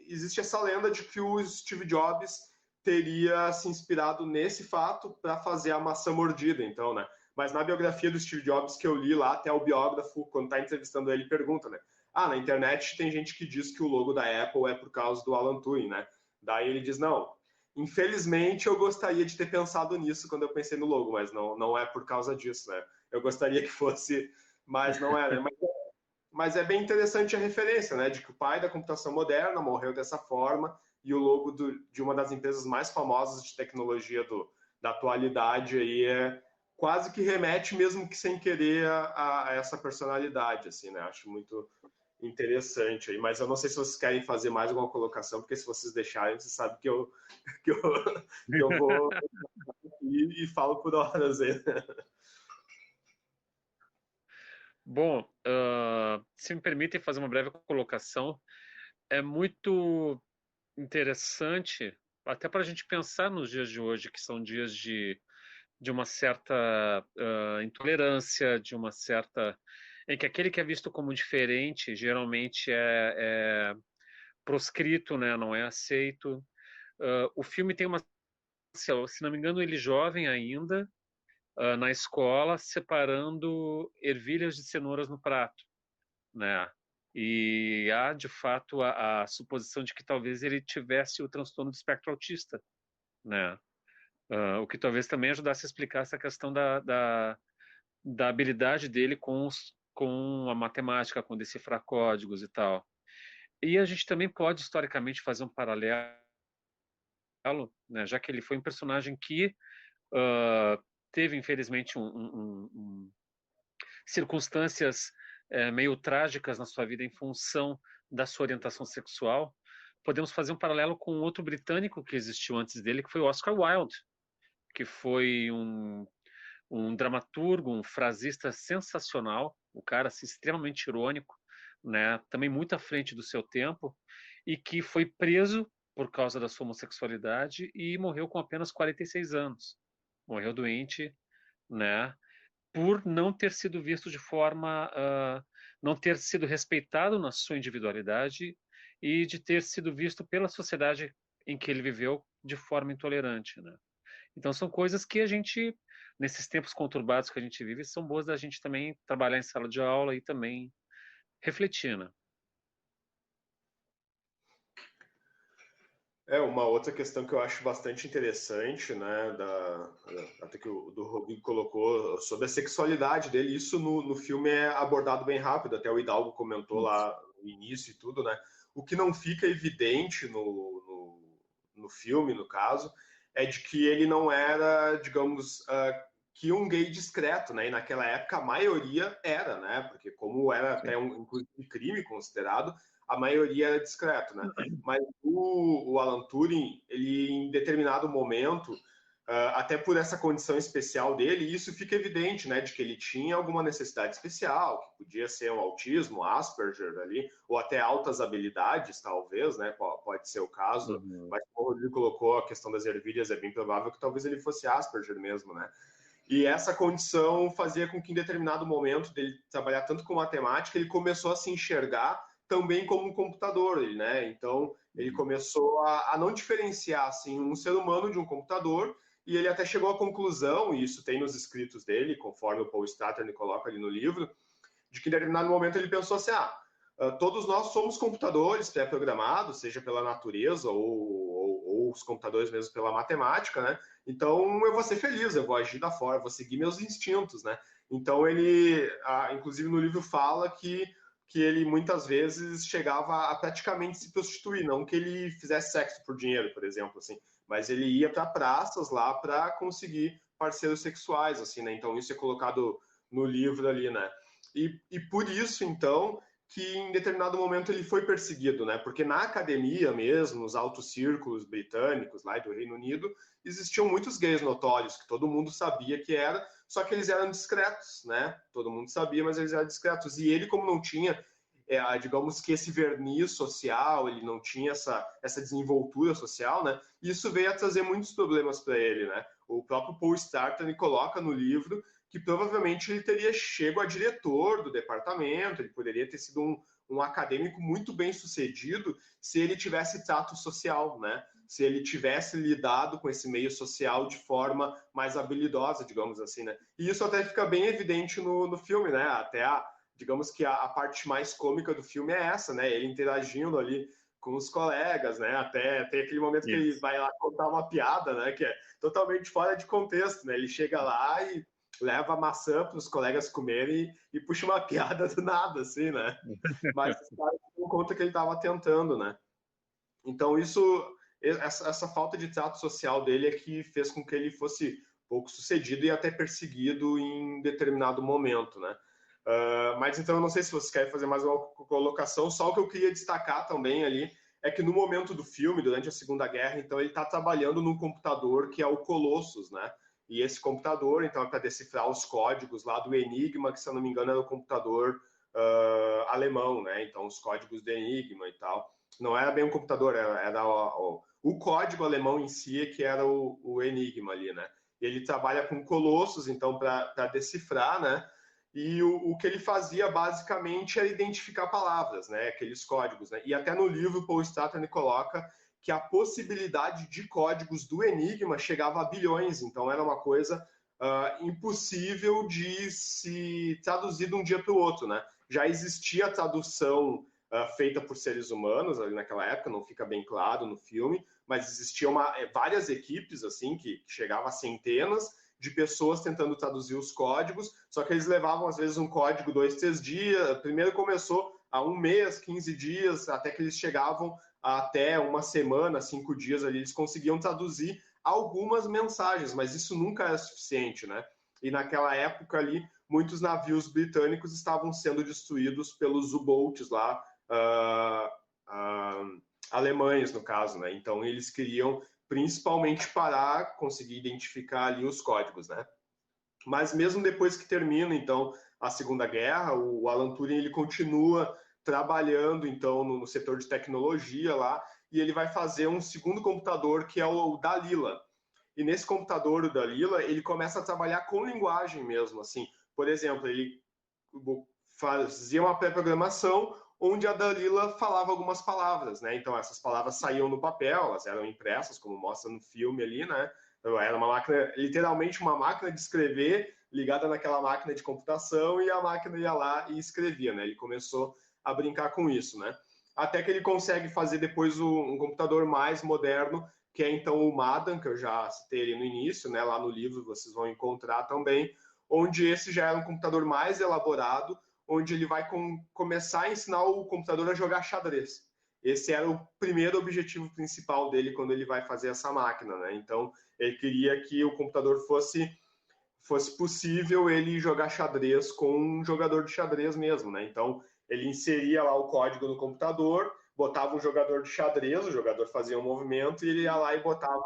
existe essa lenda de que o Steve Jobs teria se inspirado nesse fato para fazer a maçã mordida, então, né? Mas na biografia do Steve Jobs que eu li lá, até o biógrafo, quando está entrevistando ele, pergunta, né? Ah, na internet tem gente que diz que o logo da Apple é por causa do Alan Turing, né? Daí ele diz, não, infelizmente eu gostaria de ter pensado nisso quando eu pensei no logo, mas não é por causa disso, né? Eu gostaria que fosse, mas não é, né? Mas é bem interessante a referência, né? De que o pai da computação moderna morreu dessa forma e o logo de uma das empresas mais famosas de tecnologia da atualidade aí quase que remete, mesmo que sem querer, a essa personalidade, assim, né? Acho muito interessante aí, mas eu não sei se vocês querem fazer mais alguma colocação, porque se vocês deixarem, vocês sabem que eu vou e falo por horas aí. Bom, se me permitem fazer uma breve colocação, é muito interessante, até para a gente pensar nos dias de hoje, que são dias de uma certa intolerância, de uma certa. Em que aquele que é visto como diferente geralmente é proscrito, né? Não é aceito. O filme tem uma. Se não me engano, ele jovem ainda, na escola, separando ervilhas de cenouras no prato, né? E há, de fato, a suposição de que talvez ele tivesse o transtorno do espectro autista, né? O que talvez também ajudasse a explicar essa questão da habilidade dele com a matemática, com decifrar códigos e tal. E a gente também pode, historicamente, fazer um paralelo, né? Já que ele foi um personagem que teve, infelizmente, circunstâncias meio trágicas na sua vida em função da sua orientação sexual. Podemos fazer um paralelo com outro britânico que existiu antes dele, que foi o Oscar Wilde, que foi um dramaturgo, um frasista sensacional, o cara assim, extremamente irônico, né? Também muito à frente do seu tempo, e que foi preso por causa da sua homossexualidade e morreu com apenas 46 anos. Morreu doente, né? Por não ter sido visto de forma, não ter sido respeitado na sua individualidade e de ter sido visto pela sociedade em que ele viveu de forma intolerante, né? Então são coisas que a gente, nesses tempos conturbados que a gente vive, são boas da gente também trabalhar em sala de aula e também refletir, né? Uma outra questão que eu acho bastante interessante, né, até que o do Rodrigo colocou sobre a sexualidade dele, isso no filme é abordado bem rápido, até o Hidalgo comentou lá no início e tudo, né? O que não fica evidente no filme, no caso, é de que ele não era, digamos, que um gay discreto, né? E naquela época a maioria era, né? Porque como era até um crime considerado, a maioria era discreto, né? Mas o Alan Turing, ele em determinado momento, até por essa condição especial dele, isso fica evidente, né, de que ele tinha alguma necessidade especial, que podia ser um autismo, Asperger ali, ou até altas habilidades, talvez, né, pode ser o caso, mas como o Rodrigo colocou a questão das ervilhas, é bem provável que talvez ele fosse Asperger mesmo, né? E essa condição fazia com que em determinado momento dele trabalhar tanto com matemática, ele começou a se enxergar também como um computador, né? Então ele começou a não diferenciar assim um ser humano de um computador, e ele até chegou à conclusão, e isso tem nos escritos dele, conforme o Paul Stratton coloca ali no livro, de que em determinado momento ele pensou assim, todos nós somos computadores pré-programados, seja pela natureza ou os computadores mesmo pela matemática, né? Então eu vou ser feliz, eu vou agir da forma, vou seguir meus instintos, né? Então ele, inclusive no livro fala que ele muitas vezes chegava a praticamente se prostituir, não que ele fizesse sexo por dinheiro, por exemplo, assim, mas ele ia para praças lá para conseguir parceiros sexuais, assim, né? Então isso é colocado no livro ali, né? E por isso, então, que em determinado momento ele foi perseguido, né? Porque na academia mesmo, nos altos círculos britânicos lá do Reino Unido, existiam muitos gays notórios, que todo mundo sabia que era, só que eles eram discretos, né? Todo mundo sabia, mas eles eram discretos. E ele, como não tinha, digamos que esse verniz social, ele não tinha essa desenvoltura social, né? Isso veio a trazer muitos problemas para ele, né? O próprio Paul Stratton coloca no livro que provavelmente ele teria chego a diretor do departamento, ele poderia ter sido um acadêmico muito bem sucedido se ele tivesse tato social, né? Se ele tivesse lidado com esse meio social de forma mais habilidosa, digamos assim, né? E isso até fica bem evidente no filme, né? Até digamos que a parte mais cômica do filme é essa, né? Ele interagindo ali com os colegas, né? Até tem aquele momento que ele vai lá contar uma piada, né? Que é totalmente fora de contexto, né? Ele chega lá e leva a maçã para os colegas comerem e puxa uma piada do nada, assim, né? Mas os caras não conta que ele estava tentando, né? Então essa falta de trato social dele é que fez com que ele fosse pouco sucedido e até perseguido em determinado momento, né? Mas então eu não sei se vocês querem fazer mais uma colocação, só o que eu queria destacar também ali é que no momento do filme, durante a Segunda Guerra, então ele está trabalhando num computador que é o Colossus, né? E esse computador, então, é para decifrar os códigos lá do Enigma, que, se eu não me engano, era o computador alemão, né? Então, os códigos do Enigma e tal. Não era bem um computador, era o código alemão em si, que era o Enigma ali, né? E ele trabalha com colossos, então, para decifrar, né? E o que ele fazia, basicamente, era identificar palavras, né? Aqueles códigos, né? E até no livro, Paul Stratton coloca que a possibilidade de códigos do Enigma chegava a bilhões, então era uma coisa impossível de se traduzir de um dia para o outro, né? Já existia a tradução feita por seres humanos ali naquela época, não fica bem claro no filme, mas existiam várias equipes assim que chegavam a centenas de pessoas tentando traduzir os códigos, só que eles levavam às vezes um código 2, 3 dias, primeiro começou a 1 mês, 15 dias, até que eles chegavam até uma semana, 5 dias ali, eles conseguiam traduzir algumas mensagens, mas isso nunca era suficiente, né? E naquela época ali, muitos navios britânicos estavam sendo destruídos pelos U-boats lá, alemães, no caso, né? Então, eles queriam principalmente parar, conseguir identificar ali os códigos, né? Mas mesmo depois que termina, então, a Segunda Guerra, o Alan Turing, ele continua trabalhando, então, no setor de tecnologia lá, e ele vai fazer um segundo computador, que é o Dalila. E nesse computador, o Dalila, ele começa a trabalhar com linguagem mesmo, assim. Por exemplo, ele fazia uma pré-programação onde a Dalila falava algumas palavras, né? Então, essas palavras saíam no papel, elas eram impressas, como mostra no filme ali, né? Então, era uma máquina, literalmente uma máquina de escrever ligada naquela máquina de computação, e a máquina ia lá e escrevia, né? Ele começou a brincar com isso, né? Até que ele consegue fazer depois um computador mais moderno, que é então o Madan, que eu já citei ali no início, né? Lá no livro vocês vão encontrar também, onde esse já era um computador mais elaborado, onde ele vai começar a ensinar o computador a jogar xadrez. Esse era o primeiro objetivo principal dele quando ele vai fazer essa máquina, né? Então, ele queria que o computador fosse possível ele jogar xadrez com um jogador de xadrez mesmo, né? Então, ele inseria lá o código no computador, botava um jogador de xadrez, o jogador fazia um movimento e ele ia lá e botava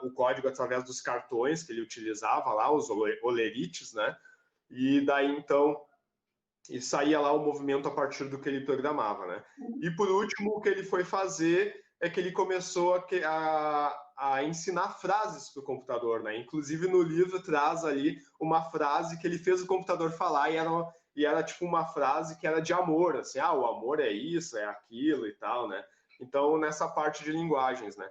o código através dos cartões que ele utilizava lá, os olerites, né? E daí, então, e saía lá o movimento a partir do que ele programava, né? E por último, o que ele foi fazer é que ele começou a ensinar frases para o computador, né? Inclusive no livro traz ali uma frase que ele fez o computador falar, e era tipo uma frase que era de amor, assim, o amor é isso, é aquilo e tal, né? Então, nessa parte de linguagens, né?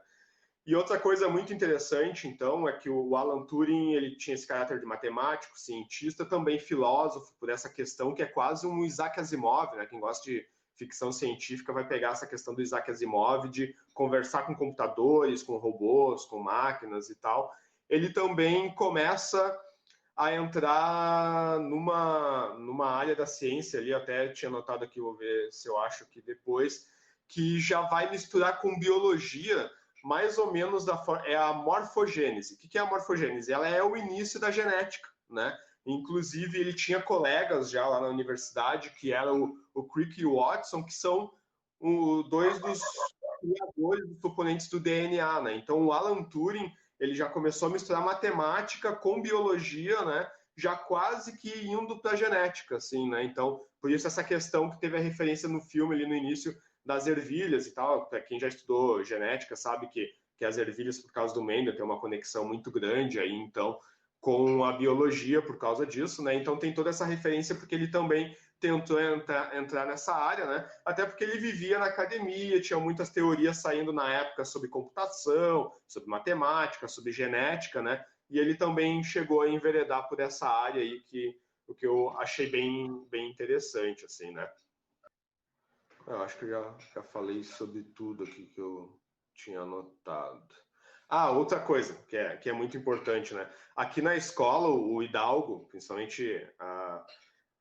E outra coisa muito interessante, então, é que o Alan Turing, ele tinha esse caráter de matemático, cientista, também filósofo, por essa questão que é quase um Isaac Asimov, né? Quem gosta de ficção científica vai pegar essa questão do Isaac Asimov, de conversar com computadores, com robôs, com máquinas e tal. Ele também começa a entrar numa área da ciência ali, até tinha notado aqui, vou ver se eu acho que depois, que já vai misturar com biologia, mais ou menos é a morfogênese. O que é a morfogênese? Ela é o início da genética, né? Inclusive, ele tinha colegas já lá na universidade, que eram o Crick e o Watson, que são dois dos criadores dos componentes do DNA, né? Então, o Alan Turing, ele já começou a misturar matemática com biologia, né? Já quase que indo para a genética, assim, né? Então, por isso essa questão que teve a referência no filme ali no início das ervilhas e tal. Para quem já estudou genética sabe que as ervilhas, por causa do Mendel, tem uma conexão muito grande aí, então, com a biologia por causa disso, né? Então tem toda essa referência porque ele também tentou entrar nessa área, né? Até porque ele vivia na academia, tinha muitas teorias saindo na época sobre computação, sobre matemática, sobre genética, né? E ele também chegou a enveredar por essa área aí, o que eu achei bem interessante, assim, né? Eu acho que eu já falei sobre tudo aqui que eu tinha anotado. Outra coisa que é muito importante, né? Aqui na escola, o Hidalgo, principalmente,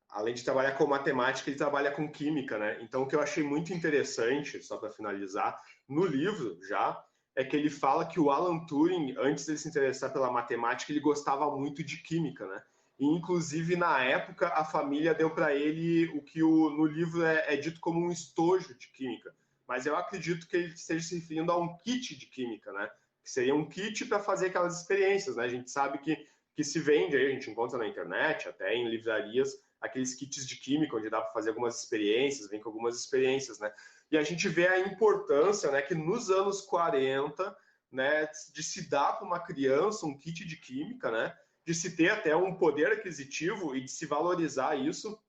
além de trabalhar com matemática, ele trabalha com química, né? Então, o que eu achei muito interessante, só para finalizar, no livro já, é que ele fala que o Alan Turing, antes de se interessar pela matemática, ele gostava muito de química, né? E, inclusive, na época, a família deu para ele o que no livro é dito como um estojo de química. Mas eu acredito que ele esteja se referindo a um kit de química, né? que seria um kit para fazer aquelas experiências, né? A gente sabe que se vende aí, a gente encontra na internet, até em livrarias, aqueles kits de química, onde dá para fazer algumas experiências, vem com algumas experiências, né? E a gente vê a importância, né, que nos anos 40, né, de se dar para uma criança um kit de química, né, de se ter até um poder aquisitivo e de se valorizar isso,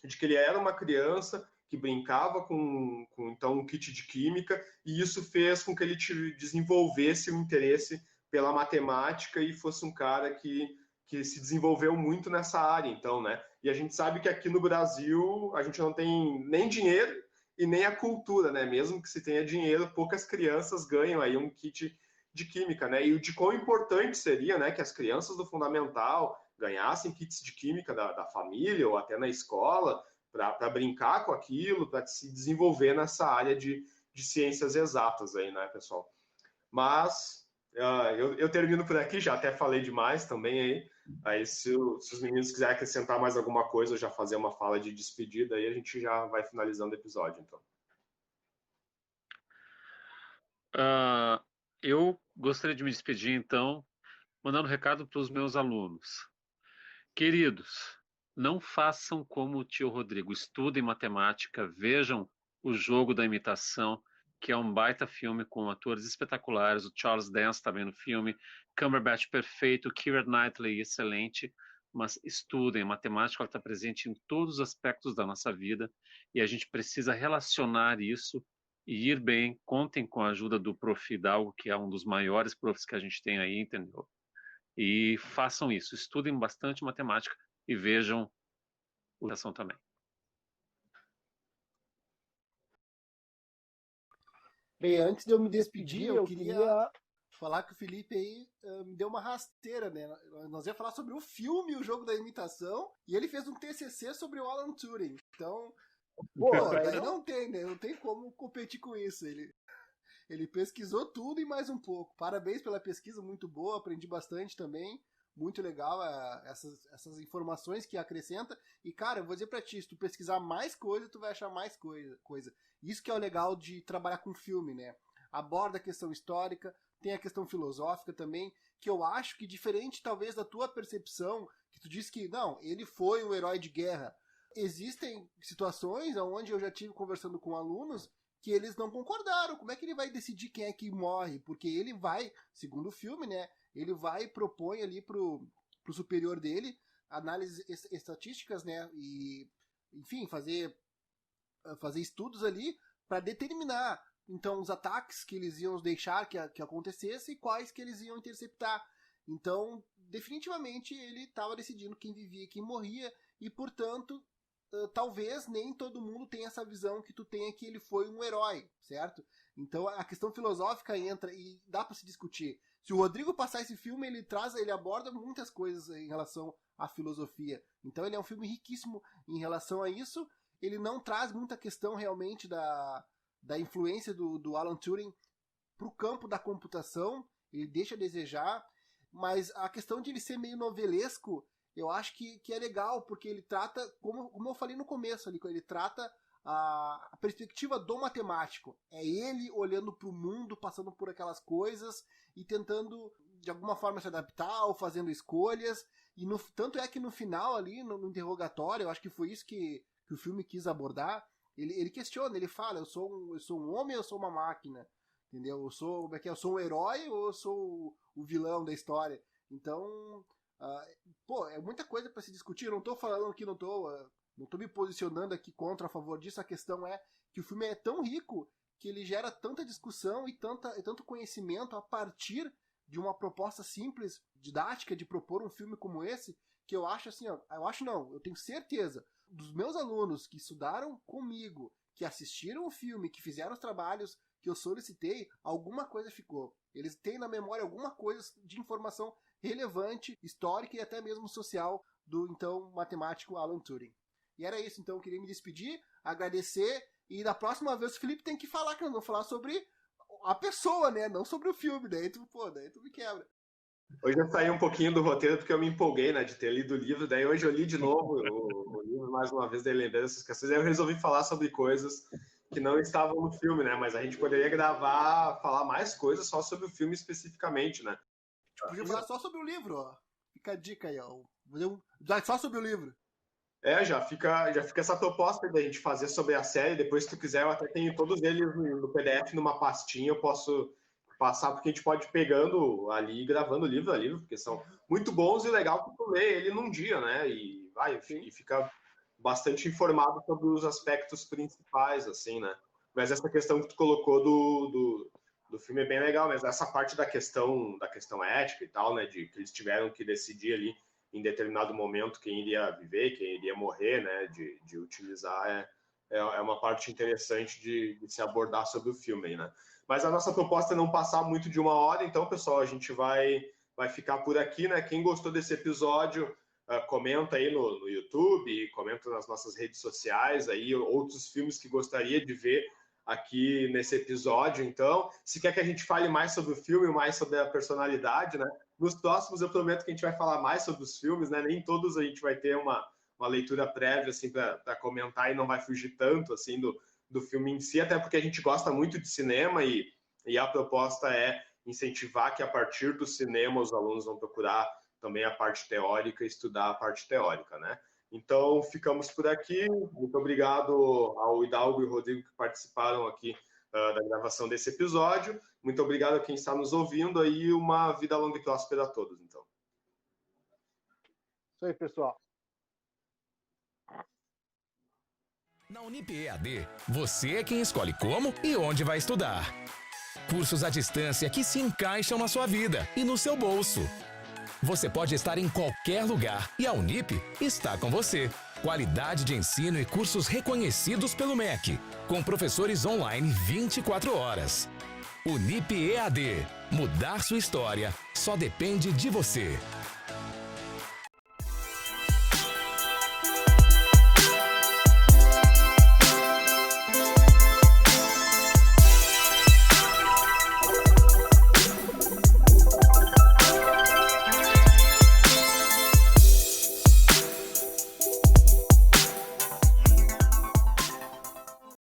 de que ele era uma criança que brincava com então um kit de química, e isso fez com que ele desenvolvesse o interesse pela matemática e fosse um cara que se desenvolveu muito nessa área, então, né? E a gente sabe que aqui no Brasil a gente não tem nem dinheiro e nem a cultura, né? Mesmo que se tenha dinheiro, poucas crianças ganham aí um kit de química, né? E de quão importante seria, né, que as crianças do fundamental ganhassem kits de química da família ou até na escola para brincar com aquilo, para se desenvolver nessa área de ciências exatas aí, né, pessoal? Mas eu termino por aqui, já até falei demais também aí. Aí se os meninos quiserem acrescentar mais alguma coisa ou já fazer uma fala de despedida, aí a gente já vai finalizando o episódio, então. Eu gostaria de me despedir, então, mandando um recado para os meus alunos. Queridos, não façam como o tio Rodrigo. Estudem matemática, vejam O Jogo da Imitação, que é um baita filme com atores espetaculares. O Charles Dance está bem no filme, Cumberbatch perfeito, Keira Knightley excelente. Mas estudem, a matemática está presente em todos os aspectos da nossa vida e a gente precisa relacionar isso e ir bem. Contem com a ajuda do Prof. Hidalgo, que é um dos maiores profs que a gente tem aí, entendeu? E façam isso, estudem bastante matemática e vejam o redação também. Bem, antes de eu me despedir, eu queria falar que o Felipe aí me deu uma rasteira, né? Nós ia falar sobre o filme O Jogo da Imitação e ele fez um TCC sobre o Alan Turing. Então, aí não tem, né? Não tem como competir com isso. Ele pesquisou tudo e mais um pouco. Parabéns pela pesquisa, muito boa, aprendi bastante também. Muito legal essas informações que acrescenta. E, cara, eu vou dizer pra ti, se tu pesquisar mais coisa, tu vai achar mais coisa. Isso que é o legal de trabalhar com filme, né? Aborda a questão histórica, tem a questão filosófica também, que eu acho que diferente talvez da tua percepção, que tu diz que, não, ele foi um herói de guerra. Existem situações onde eu já tive conversando com alunos que eles não concordaram. Como é que ele vai decidir quem é que morre? Porque ele vai, segundo o filme, né? Ele vai e propõe ali pro superior dele análises estatísticas, né? E, enfim, fazer estudos ali para determinar, então, os ataques que eles iam deixar que acontecesse e quais que eles iam interceptar. Então, definitivamente, ele estava decidindo quem vivia e quem morria e, portanto, talvez nem todo mundo tenha essa visão que tu tenha que ele foi um herói, certo? Então a questão filosófica entra e dá para se discutir. Se o Rodrigo passar esse filme, ele aborda muitas coisas em relação à filosofia. Então ele é um filme riquíssimo em relação a isso. Ele não traz muita questão realmente da influência do Alan Turing para o campo da computação. Ele deixa a desejar, mas a questão de ele ser meio novelesco, eu acho que é legal, porque ele trata, como eu falei no começo ali, ele trata a perspectiva do matemático. É ele olhando para o mundo, passando por aquelas coisas e tentando, de alguma forma, se adaptar ou fazendo escolhas. E tanto é que no final ali, no interrogatório, eu acho que foi isso que o filme quis abordar. Ele questiona, ele fala, eu sou um homem ou eu sou uma máquina? Entendeu? Eu sou um herói ou eu sou o vilão da história? Então... é muita coisa para se discutir. Eu não tô falando que não tô me posicionando aqui contra, a favor disso. A questão é que o filme é tão rico que ele gera tanta discussão e tanto conhecimento a partir de uma proposta simples, didática, de propor um filme como esse, que eu acho assim, eu tenho certeza, dos meus alunos que estudaram comigo, que assistiram o filme, que fizeram os trabalhos que eu solicitei, alguma coisa ficou. Eles têm na memória alguma coisa de informação relevante, histórica e até mesmo social do então matemático Alan Turing. E era isso, então eu queria me despedir, agradecer, e da próxima vez o Felipe tem que falar, que nós vamos falar sobre a pessoa, né, não sobre o filme, daí tu me quebra. Hoje eu saí um pouquinho do roteiro porque eu me empolguei, né, de ter lido o livro, daí hoje eu li de novo o livro mais uma vez, daí lembrei dessas questões, aí eu resolvi falar sobre coisas que não estavam no filme, né? Mas a gente poderia falar mais coisas só sobre o filme especificamente, né? Podia falar só sobre o livro, ó. Fica a dica aí, ó. Só sobre o livro. Já fica essa proposta da gente fazer sobre a série. Depois, se tu quiser, eu até tenho todos eles no PDF, numa pastinha, eu posso passar, porque a gente pode ir pegando ali, gravando livro a livro, porque são muito bons e legal que tu lê ele num dia, né? E fica bastante informado sobre os aspectos principais, assim, né? Mas essa questão que tu colocou do filme é bem legal, mas essa parte da questão ética e tal, né? De que eles tiveram que decidir ali em determinado momento quem iria viver, quem iria morrer, né? De utilizar é uma parte interessante de se abordar sobre o filme, né? Mas a nossa proposta é não passar muito de 1 hora, então, pessoal, a gente vai ficar por aqui, né? Quem gostou desse episódio, comenta aí no YouTube, comenta nas nossas redes sociais aí outros filmes que gostaria de ver aqui nesse episódio. Então, se quer que a gente fale mais sobre o filme, mais sobre a personalidade, né? Nos próximos eu prometo que a gente vai falar mais sobre os filmes, né? Nem todos a gente vai ter uma leitura prévia assim para comentar e não vai fugir tanto assim do filme em si, até porque a gente gosta muito de cinema e a proposta é incentivar que a partir do cinema os alunos vão procurar também a parte teórica, estudar a parte teórica, né? Então, ficamos por aqui. Muito obrigado ao Hidalgo e ao Rodrigo que participaram aqui da gravação desse episódio. Muito obrigado a quem está nos ouvindo aí. Uma vida longa e próspera a todos, então. Isso aí, pessoal. Na Unip EAD, você é quem escolhe como e onde vai estudar. Cursos à distância que se encaixam na sua vida e no seu bolso. Você pode estar em qualquer lugar e a Unip está com você. Qualidade de ensino e cursos reconhecidos pelo MEC, com professores online 24 horas. Unip EAD. Mudar sua história só depende de você.